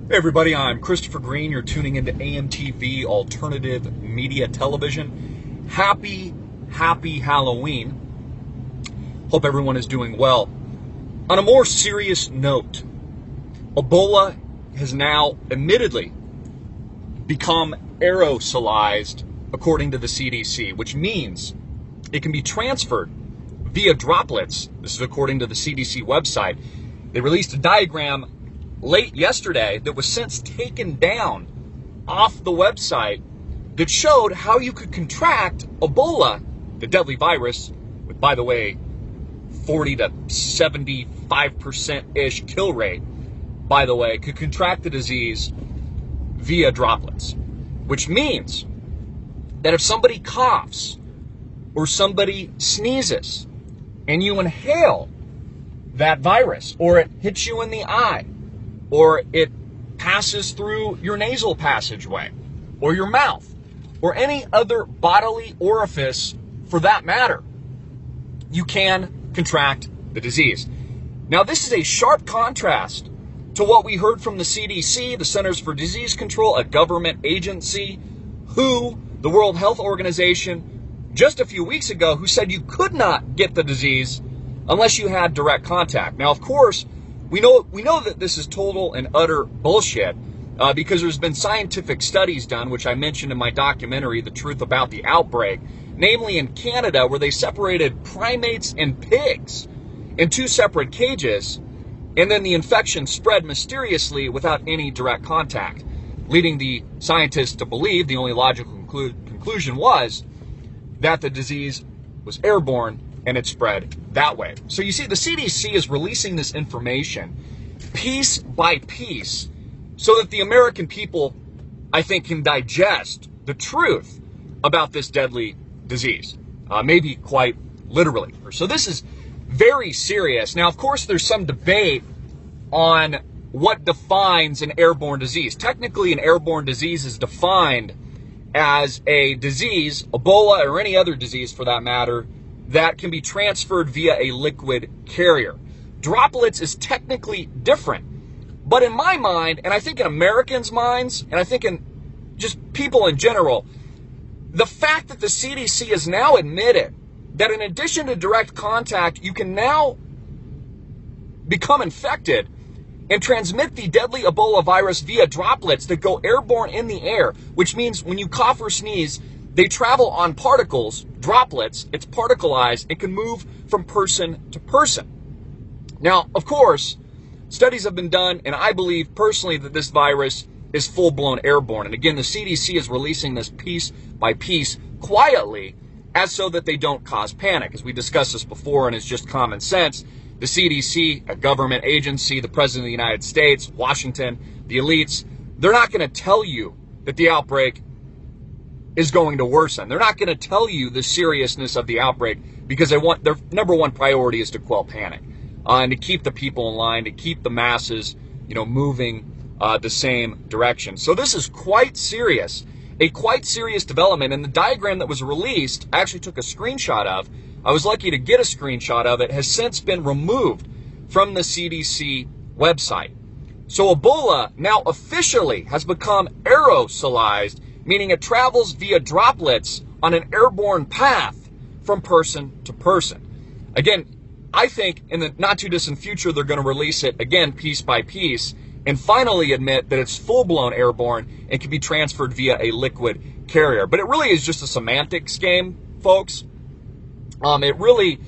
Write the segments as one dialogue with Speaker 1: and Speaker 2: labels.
Speaker 1: Hey everybody, I'm Christopher Green. You're tuning into AMTV Alternative Media Television. Happy Halloween. Hope everyone is doing well. On a more serious note, Ebola has now admittedly become aerosolized according to the CDC, which means it can be transferred via droplets. This is according to the CDC website. They released a diagram late yesterday that was since taken down off the website that showed how you could contract Ebola, the deadly virus, with, by the way, 40 to 75%-ish kill rate, by the way, could contract the disease via droplets, which means that if somebody coughs or somebody sneezes and you inhale that virus, or it hits you in the eye, or it passes through your nasal passageway, or your mouth, or any other bodily orifice for that matter, you can contract the disease. Now, this is a sharp contrast to what we heard from the CDC, the Centers for Disease Control, a government agency, WHO, the World Health Organization, just a few weeks ago, who said you could not get the disease unless you had direct contact. Now, of course, we know that this is total and utter bullshit because there's been scientific studies done, which I mentioned in my documentary, The Truth About the Outbreak, namely in Canada, where they separated primates and pigs in two separate cages, and then the infection spread mysteriously without any direct contact, leading the scientists to believe the only logical conclusion was that the disease was airborne and it spread that way. So you see, the CDC is releasing this information piece by piece so that the American people, I think, can digest the truth about this deadly disease, maybe quite literally. So this is very serious. Now, of course, there's some debate on what defines an airborne disease. Technically, an airborne disease is defined as a disease, Ebola or any other disease for that matter, that can be transferred via a liquid carrier. Droplets is technically different. But in my mind, and I think in Americans' minds, and I think in just people in general, the fact that the CDC has now admitted that in addition to direct contact, you can now become infected and transmit the deadly Ebola virus via droplets that go airborne in the air, which means when you cough or sneeze, they travel on particles, droplets, it's particleized, it can move from person to person. Now, of course, studies have been done, and I believe personally that this virus is full-blown airborne. And again, the CDC is releasing this piece by piece quietly, as so that they don't cause panic. As we discussed this before, and it's just common sense, the CDC, a government agency, the President of the United States, Washington, the elites, they're not going to tell you that the outbreak is going to worsen. They're not going to tell you the seriousness of the outbreak because their number one priority is to quell panic and to keep the people in line, to keep the masses, moving the same direction. So this is quite serious, a quite serious development. And the diagram that was released, I actually took a screenshot of. I was lucky to get a screenshot of it. Has since been removed from the CDC website. So Ebola now officially has become aerosolized, meaning it travels via droplets on an airborne path from person to person. Again, I think in the not too distant future, they're going to release it again piece by piece and finally admit that it's full-blown airborne and can be transferred via a liquid carrier. But it really is just a semantics game, folks. It really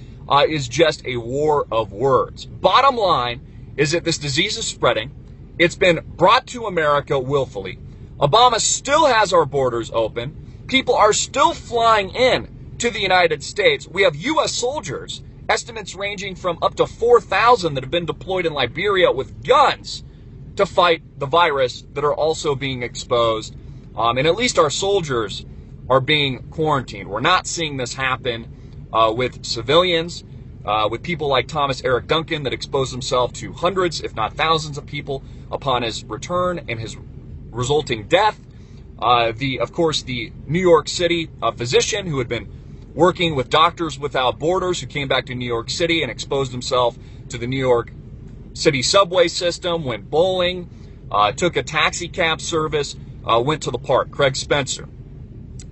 Speaker 1: is just a war of words. Bottom line is that this disease is spreading. It's been brought to America willfully. Obama still has our borders open. People are still flying in to the United States. We have U.S. soldiers, estimates ranging from up to 4,000 that have been deployed in Liberia with guns to fight the virus that are also being exposed. And at least our soldiers are being quarantined. We're not seeing this happen with civilians, with people like Thomas Eric Duncan that exposed himself to hundreds, if not thousands of people upon his return and his resulting death. Of course, the New York City physician who had been working with Doctors Without Borders, who came back to New York City and exposed himself to the New York City subway system, went bowling, took a taxi cab service, went to the park. Craig Spencer.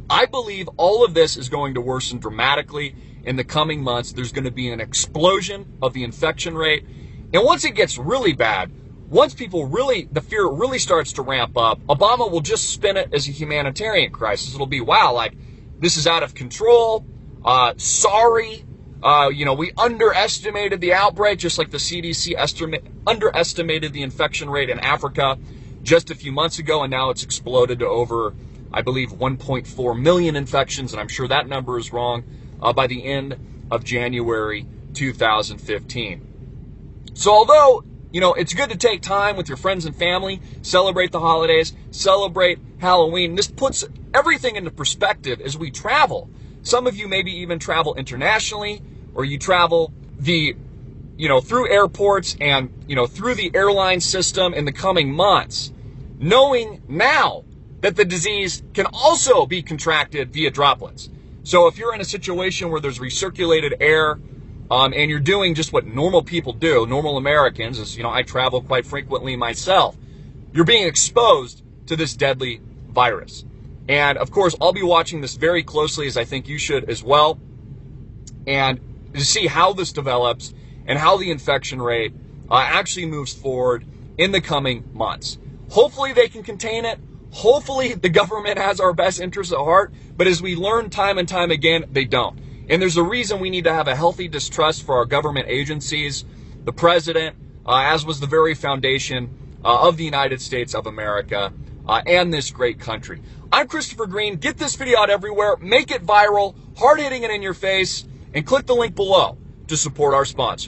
Speaker 1: I believe all of this is going to worsen dramatically in the coming months. There's going to be an explosion of the infection rate. And once it gets really bad, once the fear really starts to ramp up, Obama will just spin it as a humanitarian crisis. It'll be, wow, like, this is out of control. Sorry. We underestimated the outbreak, just like the CDC underestimated the infection rate in Africa just a few months ago, and now it's exploded to over, I believe, 1.4 million infections, and I'm sure that number is wrong, by the end of January 2015. So although, it's good to take time with your friends and family, celebrate the holidays, celebrate Halloween, this puts everything into perspective as we travel. Some of you maybe even travel internationally, or you travel through airports and, through the airline system in the coming months, knowing now that the disease can also be contracted via droplets. So if you're in a situation where there's recirculated air, and you're doing just what normal people do, normal Americans, as I travel quite frequently myself, you're being exposed to this deadly virus. And of course, I'll be watching this very closely, as I think you should as well, and to see how this develops and how the infection rate actually moves forward in the coming months. Hopefully they can contain it. Hopefully the government has our best interests at heart, but as we learn time and time again, they don't. And there's a reason we need to have a healthy distrust for our government agencies, the president, as was the very foundation of the United States of America, and this great country. I'm Christopher Green. Get this video out everywhere. Make it viral, hard-hitting it in your face, and click the link below to support our sponsor.